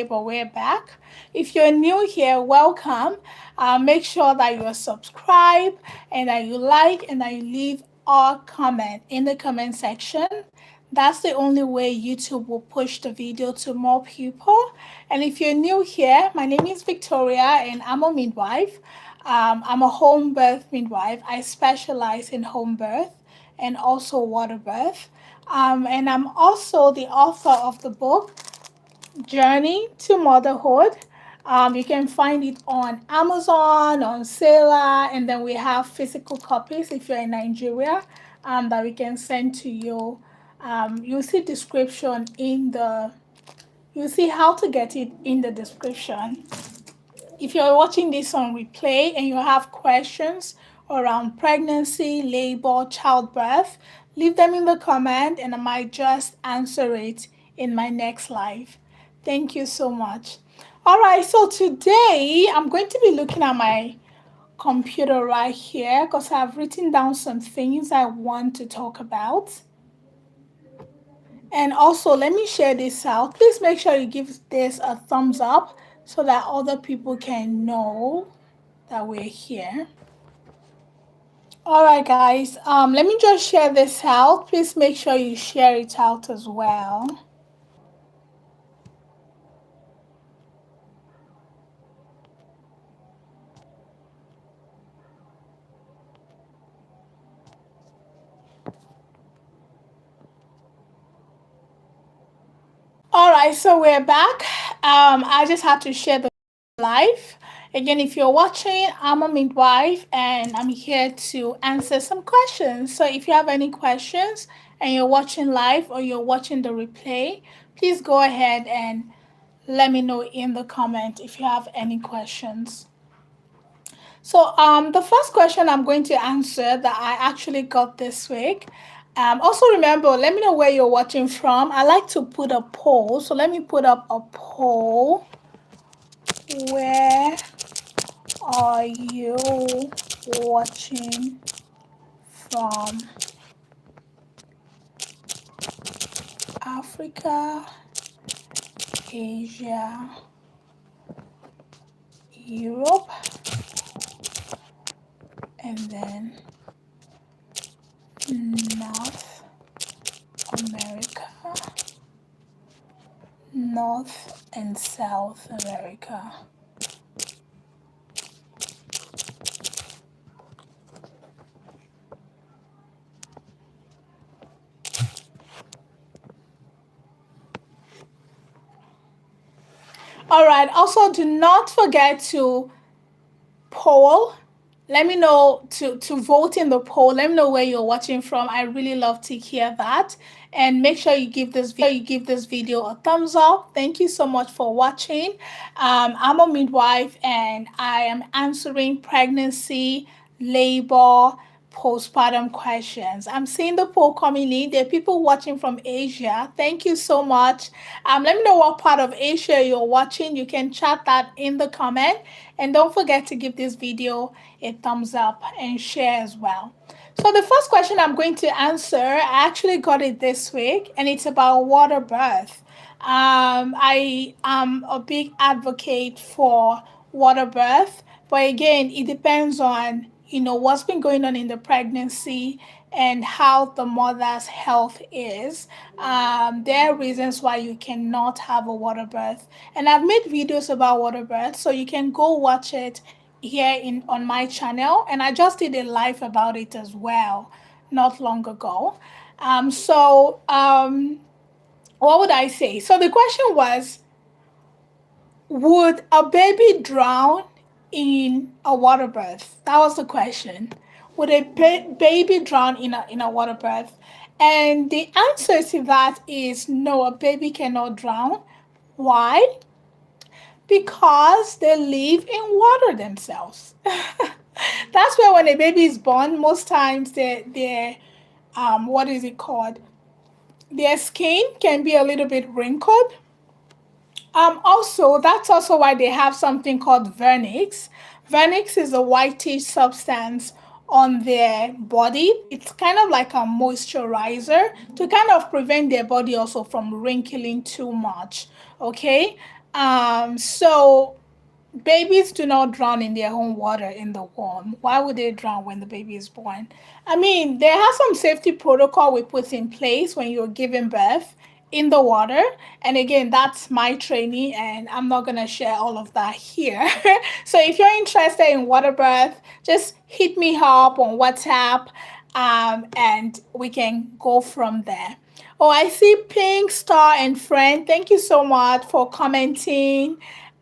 But we're back. If you're new here, welcome. Make sure that you are subscribed and that you like and that you leave a comment in the comment section. That's the only way YouTube will push the video to more people. And if you're new here, my name is Victoria and I'm a midwife. I'm a home birth midwife. I specialize in home birth and also water birth. And I'm also the author of the book Journey to Motherhood. You can find it on Amazon, on Sailor, and then we have physical copies if you're in Nigeria that we can send to you. You'll see description in the, you'll see how to get it in the description. If you're watching this on replay and you have questions around pregnancy, labor, childbirth, leave them in the comment and I might just answer it in my next live. Thank you so much. All right, so today I'm going to be looking at my computer right here because I've written down some things I want to talk about. And also, let me share this out. Please make sure you give this a thumbs up so that other people can know that we're here. All right, guys, let me just share this out. Please make sure you share it out as well. All right, so we're back. I just had to share the live. Again, if you're watching, I'm a midwife and I'm here to answer some questions. So if you have any questions and you're watching live or you're watching the replay, please go ahead and let me know in the comment if you have any questions. So the first question I'm going to answer that I actually got this week. Also remember, let me know where you're watching from. I like to put a poll. So let me put up a poll. Where are you watching from? Africa, Asia, Europe, and then North America, North and South America. All right, also do not forget to poll. Let me know to vote in the poll. Let me know where you're watching from. I really love to hear that. And make sure you give this video a thumbs up. Thank you so much for watching. I'm a midwife and I am answering pregnancy, labor, postpartum questions. I'm seeing the poll coming in. There are people watching from Asia. Thank you so much. Let me know what part of Asia you're watching. You can chat that in the comment. And don't forget to give this video a thumbs up and share as well. So the first question I'm going to answer, I actually got it this week, and it's about water birth. I am a big advocate for water birth, but again, it depends on what's been going on in the pregnancy and how the mother's health is. There are reasons why you cannot have a water birth, and I've made videos about water birth, so you can go watch it here on my channel, and I just did a live about it as well not long ago. What would I say? So the question was, would a baby drown in a water birth? That was the question. Would a baby drown in a water birth? And the answer to that is no, a baby cannot drown. Why? Because they live in water themselves. That's why when a baby is born, most times their what is it called? Their skin can be a little bit wrinkled. Also, that's also why they have something called vernix. Vernix is a whitish substance on their body. It's kind of like a moisturizer to kind of prevent their body also from wrinkling too much. Okay. So babies do not drown in their own water in the womb. Why would they drown when the baby is born? I mean, there are some safety protocol we put in place when you're giving birth in the water. And again, that's my training, and I'm not going to share all of that here. So if you're interested in water birth, just hit me up on WhatsApp, and we can go from there. Oh, I see Pink, Star, and Friend. Thank you so much for commenting.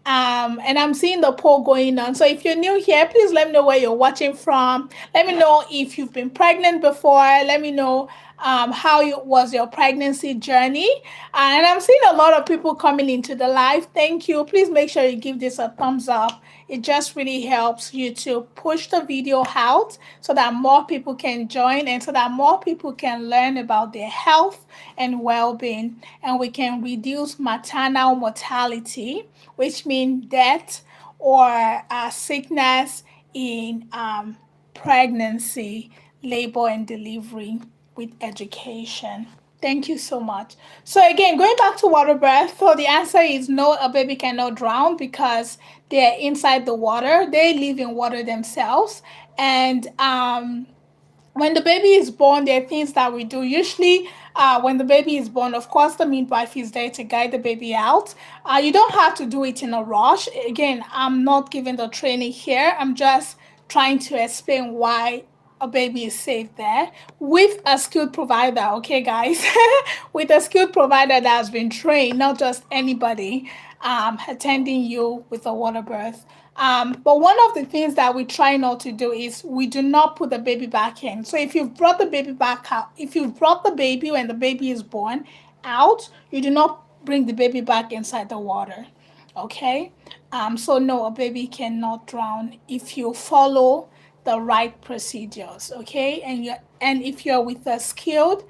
And I'm seeing the poll going on. So if you're new here, please let me know where you're watching from. Let me know if you've been pregnant before. Let me know how was your pregnancy journey. And I'm seeing a lot of people coming into the live. Thank you. Please make sure you give this a thumbs up. It just really helps you to push the video out so that more people can join and so that more people can learn about their health and well-being, and we can reduce maternal mortality, which means death or sickness in pregnancy, labor, and delivery with education. Thank you so much. So again, going back to water birth, so the answer is no, a baby cannot drown because they're inside the water. They live in water themselves. And when the baby is born, there are things that we do. Usually, when the baby is born, of course, the midwife is there to guide the baby out. You don't have to do it in a rush. Again, I'm not giving the training here. I'm just trying to explain why a baby is safe there with a skilled provider, okay, guys? With a skilled provider that has been trained, not just anybody attending you with a water birth. But one of the things that we try not to do is we do not put the baby back in. So if you've brought the baby back out, if you've brought the baby when the baby is born out, you do not bring the baby back inside the water. Okay? So no, a baby cannot drown if you follow the right procedures. Okay? And um, if you're with a skilled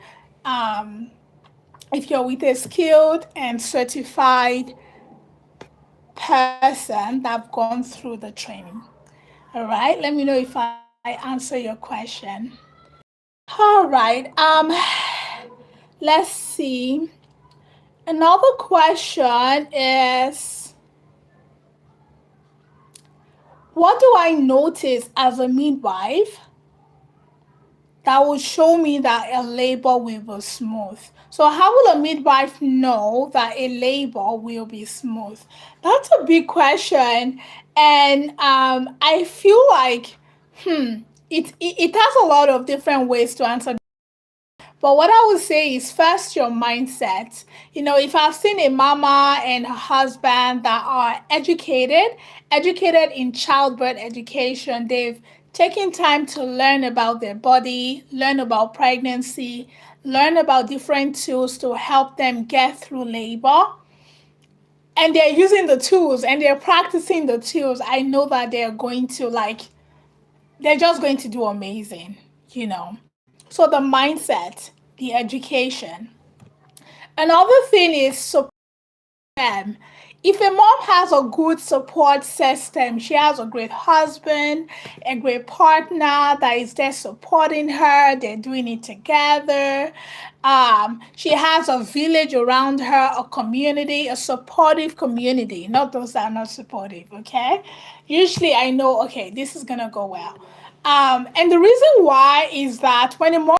and certified person that have gone through the training. All right, let me know if I answer your question. All right, let's see. Another question is, what do I notice as a midwife that will show me that a labor will be smooth? So how will a midwife know that a labor will be smooth? That's a big question. And I feel like it has a lot of different ways to answer. But what I would say is first your mindset. You know, if I've seen a mama and her husband that are educated in childbirth education, they've taken time to learn about their body, learn about pregnancy, learn about different tools to help them get through labor. And they're using the tools and they're practicing the tools. I know that they're just going to do amazing, you know. So the mindset, the education. Another thing is support them. If a mom has a good support system, she has a great husband, a great partner that is there supporting her, they're doing it together. She has a village around her, a community, a supportive community, not those that are not supportive, okay? Usually I know, okay, this is gonna go well. And the reason why is that when a mom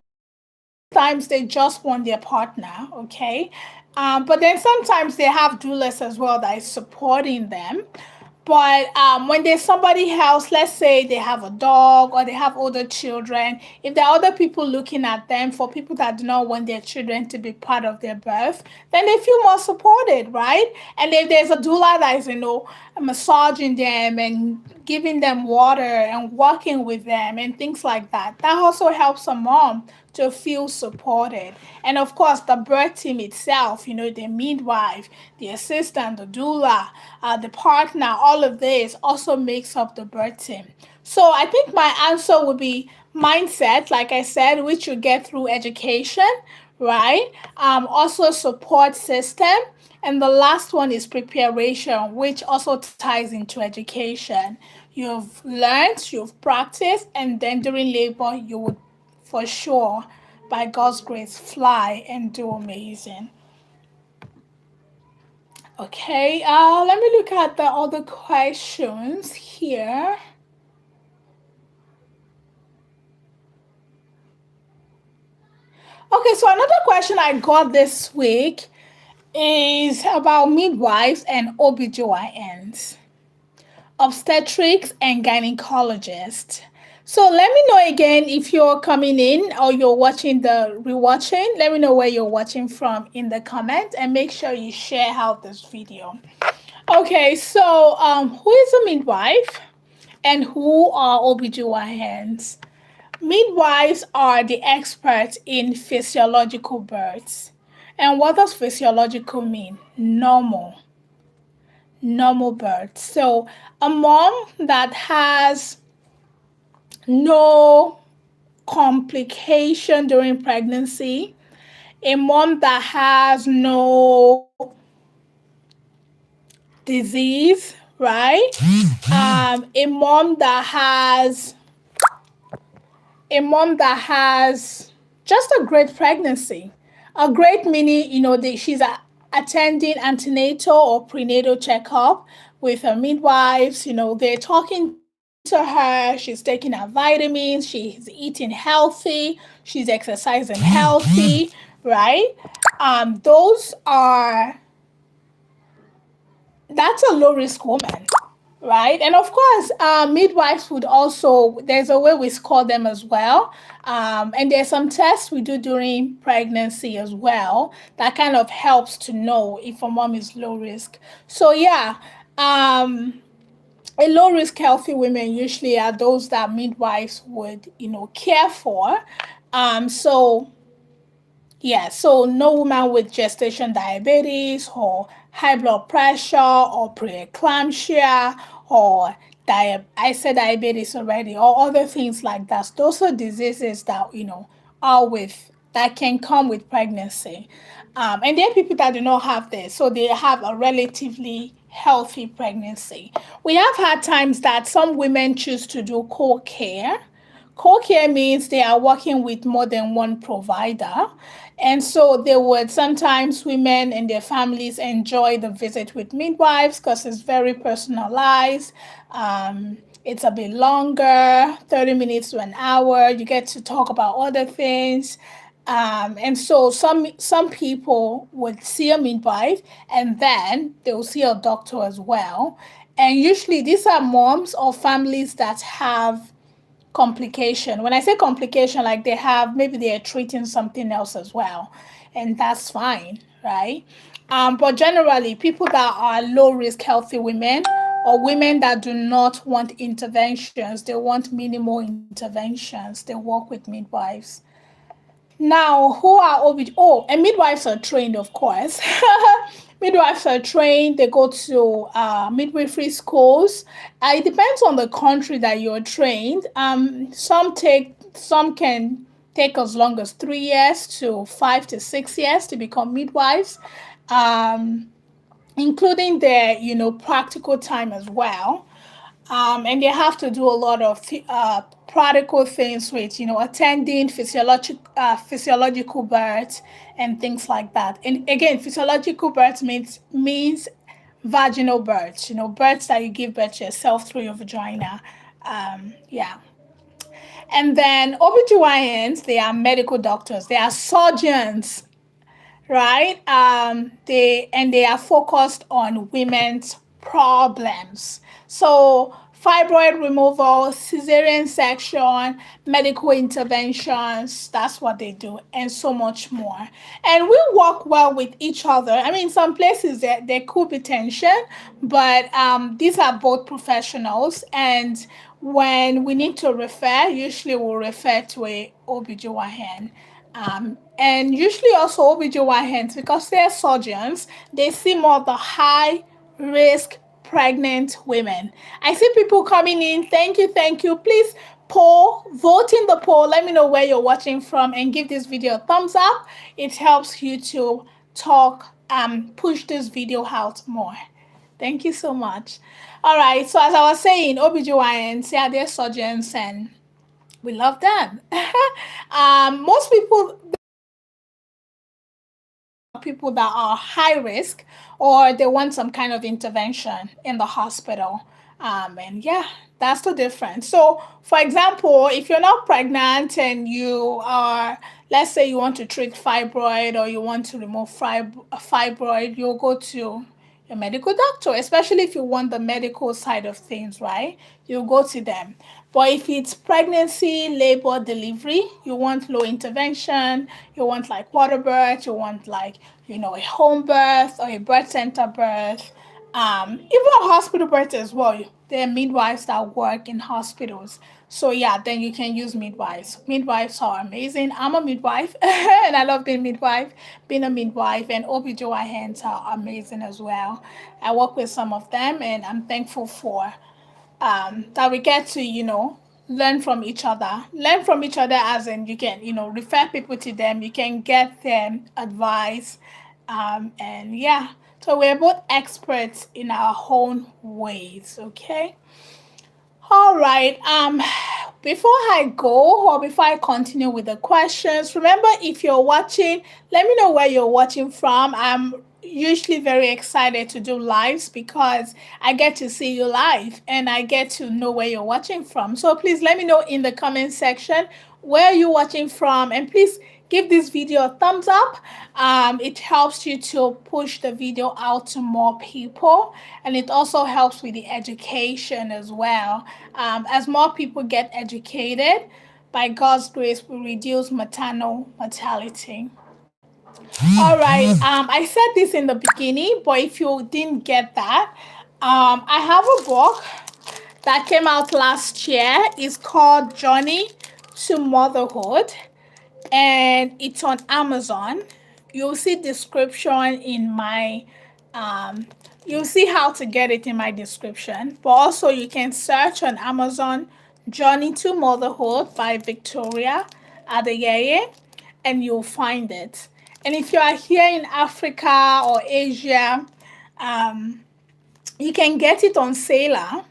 times they just want their partner, okay? But then sometimes they have doulas as well that is supporting them. But when there's somebody else, let's say they have a dog or they have older children, if there are other people looking at them, for people that do not want their children to be part of their birth, then they feel more supported, right? And if there's a doula that is, massaging them and giving them water and walking with them and things like that, that also helps a mom to feel supported. And of course, the birth team itself, the midwife, the assistant, the doula, the partner, all of this also makes up the birth team. So I think my answer would be mindset, like I said, which you get through education, right? Also support system. And the last one is preparation, which also ties into education. You've learned, you've practiced, and then during labor, you would for sure, by God's grace, fly and do amazing. Okay, let me look at the other questions here. Okay, so another question I got this week is about midwives and OB-GYNs, obstetrics and gynecologists. So let me know again if you're coming in or you're watching the rewatching. Let me know where you're watching from in the comments and make sure you share out this video. Okay, so who is a midwife and who are OB-GYNs? Midwives are the experts in physiological births. And what does physiological mean? Normal birth. So a mom that has no complication during pregnancy, a mom that has no disease, right? A mom that has just a great pregnancy. A great meaning, she's attending antenatal or prenatal checkup with her midwives. They're talking to her. She's taking her vitamins. She's eating healthy. She's exercising healthy, right? Those are that's a low risk woman, right? And of course, midwives would also, there's a way we score them as well. And there's some tests we do during pregnancy as well that kind of helps to know if a mom is low risk. So yeah, a low risk healthy women usually are those that midwives would, care for. So yeah, so no woman with gestation diabetes or high blood pressure or preeclampsia or I said diabetes already, or other things like that. Those are diseases that are with that can come with pregnancy. And there are people that do not have this, so they have a relatively healthy pregnancy. We have had times that some women choose to do co-care. Co-care means they are working with more than one provider. And so they would sometimes women and their families enjoy the visit with midwives because it's very personalized. It's a bit longer, 30 minutes to an hour. You get to talk about other things. And so some people would see a midwife and then they'll see a doctor as well. And usually these are moms or families that have complication. When I say complication, like maybe they are treating something else as well, and that's fine, right? But generally, people that are low risk healthy women or women that do not want interventions, they want minimal interventions, they work with midwives. Now, who are OB? Oh, and midwives are trained, of course. Midwives are trained. They go to midwifery schools. It depends on the country that you're trained. Some can take as long as 3 years to 5 to 6 years to become midwives, including their practical time as well. And they have to do a lot of practical things with, attending physiological birth and things like that. And again, physiological birth means vaginal births, births that you give birth to yourself through your vagina. Yeah. And then OB-GYNs, they are medical doctors. They are surgeons, right? They are focused on women's problems. So fibroid removal, cesarean section, medical interventions, that's what they do, and so much more. And we work well with each other. I mean, some places there could be tension, but these are both professionals, and when we need to refer, usually we'll refer to a OB-GYN. And usually also OB-GYNs, because they're surgeons, they see more of the high risk pregnant women. I see people coming in. Thank you, thank you. Please vote in the poll. Let me know where you're watching from and give this video a thumbs up. It helps you to push this video out more. Thank you so much. All right, so as I was saying, OB-GYNs, yeah, they're surgeons and we love them. Most people people that are high risk or they want some kind of intervention in the hospital. And yeah, that's the difference. So, for example, if you're not pregnant and you are, let's say you want to treat fibroid or you want to remove fibroid, you'll go to your medical doctor, especially if you want the medical side of things, right? You go to them. But if it's pregnancy, labor, delivery, you want low intervention, you want like waterbirth, you want like, a home birth or a birth center birth, even a hospital birth as well. There are midwives that work in hospitals. So yeah, then you can use midwives. Midwives are amazing. I'm a midwife and I love being a midwife, and OB-GYNs are amazing as well. I work with some of them and I'm thankful for that we get to, learn from each other, as in you can, refer people to them, you can get them advice. And yeah, so we're both experts in our own ways, okay? All right. Before I go or before I continue with the questions, remember, if you're watching, let me know where you're watching from. I'm usually very excited to do lives because I get to see you live and I get to know where you're watching from. So please let me know in the comment section where you're watching from, and please give this video a thumbs up. It helps you to push the video out to more people, and it also helps with the education as well. As more people get educated, by God's grace, we reduce maternal mortality. All right. I said this in the beginning, but if you didn't get that, I have a book that came out last year. It's called Journey to Motherhood, and it's on Amazon. You'll see description in my you'll see how to get it in my description. But also you can search on Amazon Journey to Motherhood by Victoria Adeyeye, and you'll find it. And if you are here in Africa or Asia, you can get it on Sailor.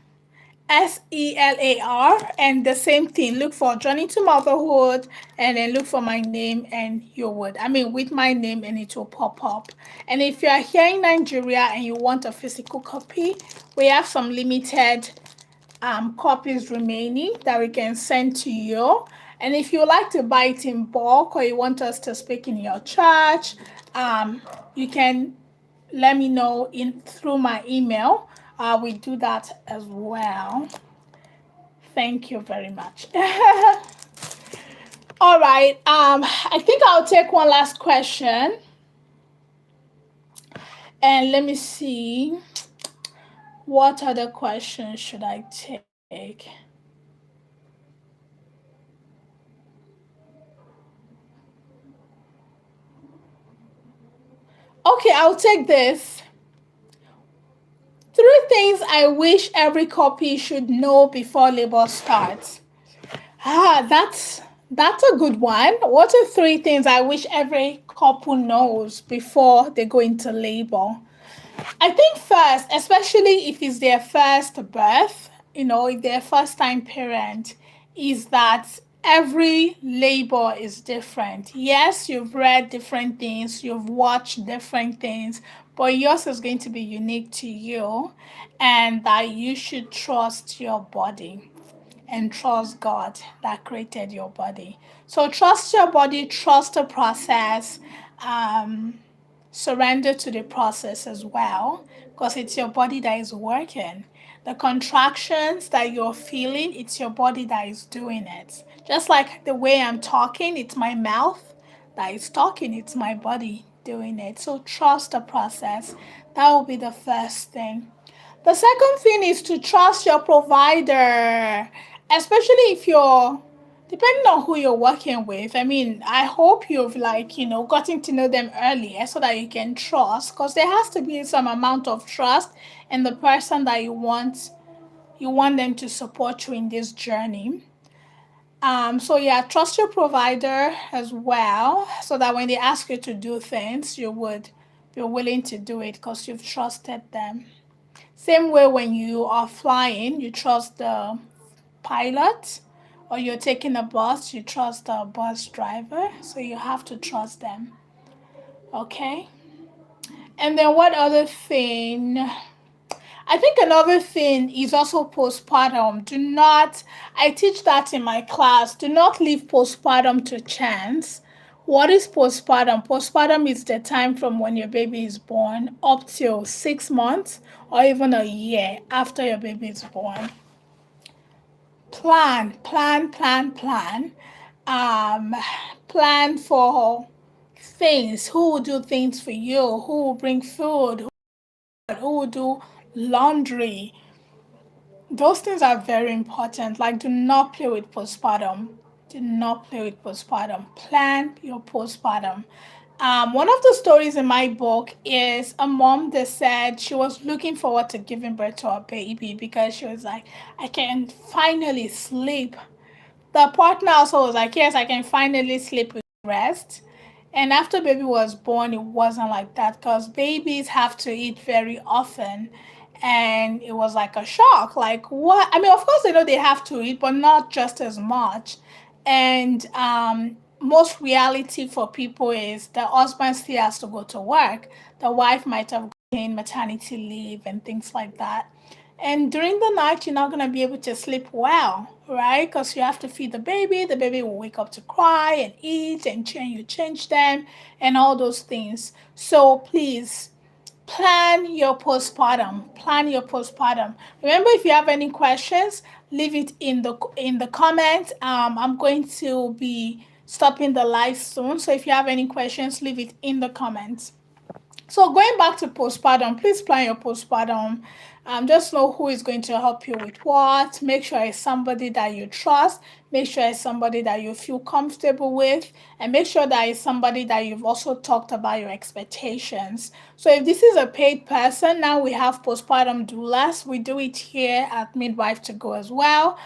SELAR, and the same thing. Look for Journey to Motherhood and then look for my name, and you would, with my name, and it will pop up. And if you are here in Nigeria and you want a physical copy, we have some limited copies remaining that we can send to you. And if you like to buy it in bulk or you want us to speak in your church, you can let me know through my email. We do that as well. Thank you very much. All right. I think I'll take one last question. And let me see. What other questions should I take? Okay, I'll take this. 3 things I wish every couple should know before labor starts. That's a good one. What are 3 things I wish every couple knows before they go into labor? I think first, especially if it's their first birth, if they're first time parent, is that every labor is different. Yes, you've read different things, you've watched different things, but yours is going to be unique to you, and that you should trust your body and trust God that created your body. So trust your body, trust the process, surrender to the process as well, because it's your body that is working. The contractions that you're feeling, it's your body that is doing it. Just like the way I'm talking, it's my mouth that is talking, it's my body doing it. So trust the process. That will be the first thing. The second thing is to trust your provider, especially if you're, depending on who you're working with. I hope you've gotten to know them earlier so that you can trust, because there has to be some amount of trust in the person that you want them to support you in this journey. So yeah, trust your provider as well, so that when they ask you to do things, you would be willing to do it because you've trusted them. Same way when you are flying, you trust the pilot, or you're taking a bus, you trust the bus driver, so you have to trust them. Okay? And then what other thing? I think another thing is also postpartum. I teach that in my class. Do not leave postpartum to chance. What is postpartum? Postpartum is the time from when your baby is born up till 6 months or even a year after your baby is born. Plan, plan, plan, plan. Um, Plan for things. Who will do things for you? Who will bring food? Who will do laundry? Those things are very important. Like, do not play with postpartum. Do not play with postpartum. Plan your postpartum. One of the stories in my book is a mom that said she was looking forward to giving birth to her baby because she was like, I can finally sleep. The partner also was like, yes, I can finally sleep with rest. And after baby was born, it wasn't like that because babies have to eat very often. And it was like a shock. Like, what? I mean, of course, they know they have to eat, but not just as much. And most reality for people is the husband still has to go to work. The wife might have gained maternity leave and things like that. And during the night, you're not going to be able to sleep well, right? Because you have to feed the baby. The baby will wake up to cry and eat and you change them and all those things. So please plan your postpartum. Plan your postpartum. Remember, if you have any questions, leave it in the comments. I'm going to be stopping the live soon. So if you have any questions, leave it in the comments. So going back to postpartum, please plan your postpartum. Just know who is going to help you with what. Make sure it's somebody that you trust. Make sure it's somebody that you feel comfortable with. And make sure that it's somebody that you've also talked about your expectations. So if this is a paid person, now we have postpartum doulas. We do it here at Midwife to Go as well.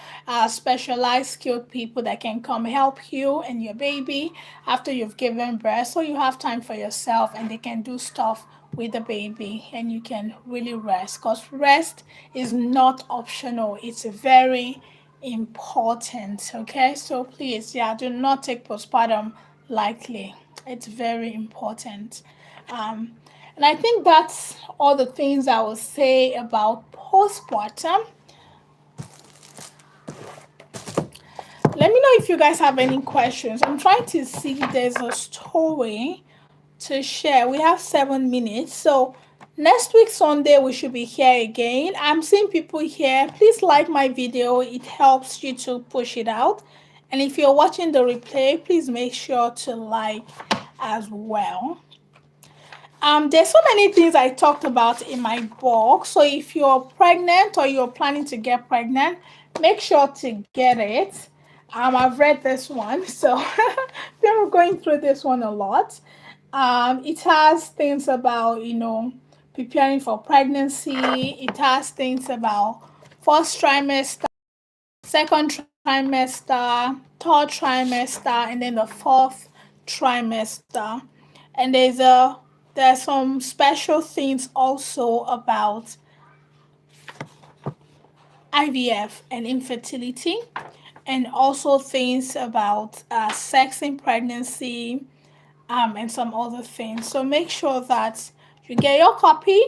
Specialized skilled people that can come help you and your baby after you've given birth. So you have time for yourself and they can do stuff with the baby and you can really rest because rest is not optional. It's very important. Okay, so please, yeah, do not take postpartum lightly. It's very important. And I think that's all the things I will say about postpartum. Let me know if you guys have any questions. I'm trying to see if there's a story to share. We have 7 minutes. So next week, Sunday, we should be here again. I'm seeing people here. Please like my video. It helps you to push it out. And if you're watching the replay, please make sure to like as well. There's so many things I talked about in my book. So if you're pregnant or you're planning to get pregnant, make sure to get it. I've read this one, so we're going through this one a lot. It has things about, preparing for pregnancy. It has things about first trimester, second trimester, third trimester, and then the fourth trimester. And there's some special things also about IVF and infertility, and also things about sex in pregnancy, and some other things. So make sure that you get your copy,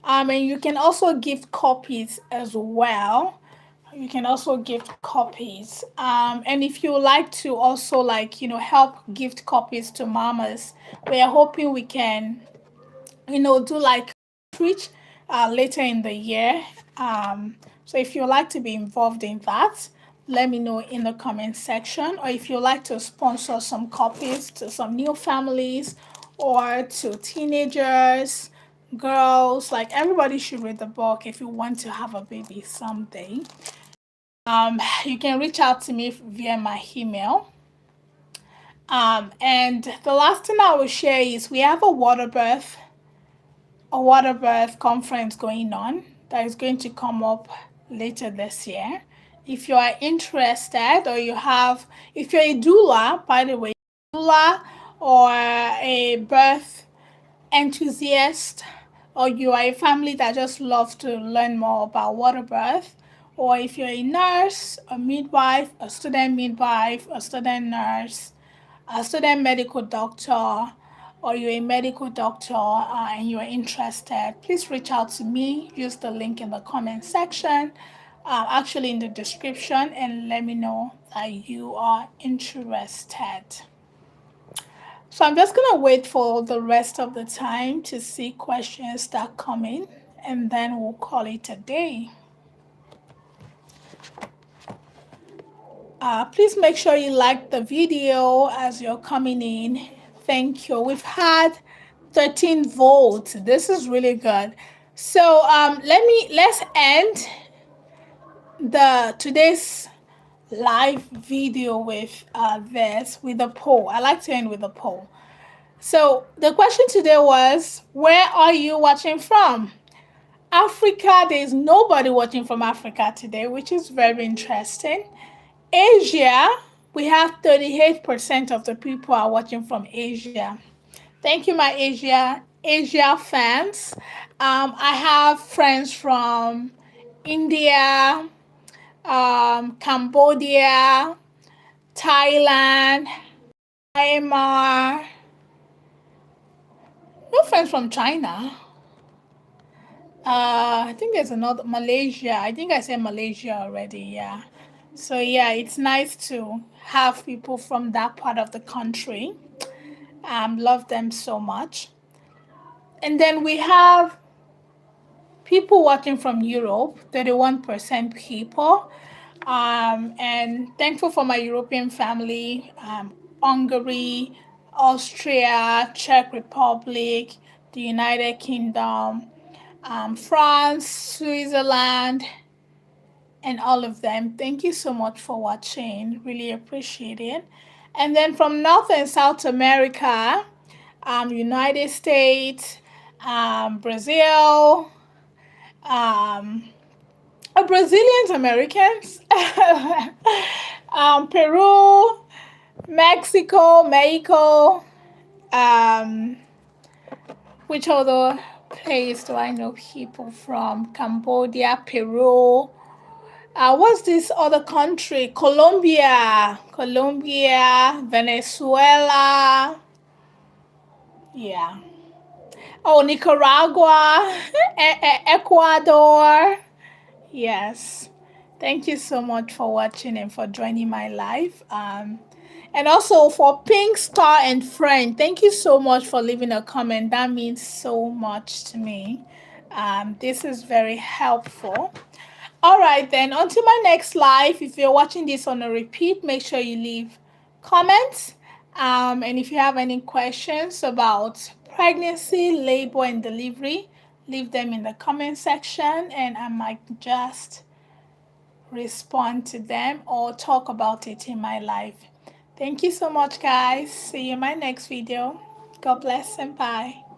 and you can also gift copies as well. You can also gift copies. And if you like to also help gift copies to mamas, we are hoping we can do like outreach later in the year. So if you like to be involved in that, let me know in the comment section. Or if you like to sponsor some copies to some new families or to teenagers, girls, like everybody should read the book if you want to have a baby someday. You can reach out to me via my email. And the last thing I will share is we have a Waterbirth conference going on that is going to come up later this year. If you are interested, or if you're a doula, by the way, doula or a birth enthusiast, or you are a family that just loves to learn more about Waterbirth, or if you're a nurse, a midwife, a student midwife, a student nurse, a student medical doctor, or you're a medical doctor and you're interested, please reach out to me. Use the link in the comment section, actually in the description, and let me know that you are interested. So I'm just going to wait for the rest of the time to see questions that come in, and then we'll call it a day. Please make sure you like the video as you're coming in. Thank you. We've had 13 votes. This is really good. So let's end today's live video with with a poll. I like to end with a poll. So the question today was, where are you watching from? Africa, there's nobody watching from Africa today, which is very interesting. Asia, we have 38% of the people are watching from Asia. Thank you, my Asia fans. I have friends from India, Cambodia, Thailand, Myanmar. No friends from China. I think there's another Malaysia. I think I said Malaysia already. Yeah. So yeah, it's nice to have people from that part of the country. Love them so much. And then we have people watching from Europe, 31% people. And thankful for my European family, Hungary, Austria, Czech Republic, the United Kingdom, France, Switzerland, and all of them. Thank you so much for watching. Really appreciate it. And then from North and South America, United States, Brazil, Brazilians, Americans, Peru, Mexico, which other place do I know people from? Cambodia, Peru. What's this other country? Colombia, Venezuela. Yeah. Oh, Nicaragua, Ecuador. Yes. Thank you so much for watching and for joining my live. And also for Pink Star and Friend, thank you so much for leaving a comment. That means so much to me. This is very helpful. All right, then, until my next live, if you're watching this on a repeat, make sure you leave comments. And if you have any questions about pregnancy, labor, and delivery, leave them in the comment section, and I might just respond to them or talk about it in my live. Thank you so much, guys. See you in my next video. God bless and bye.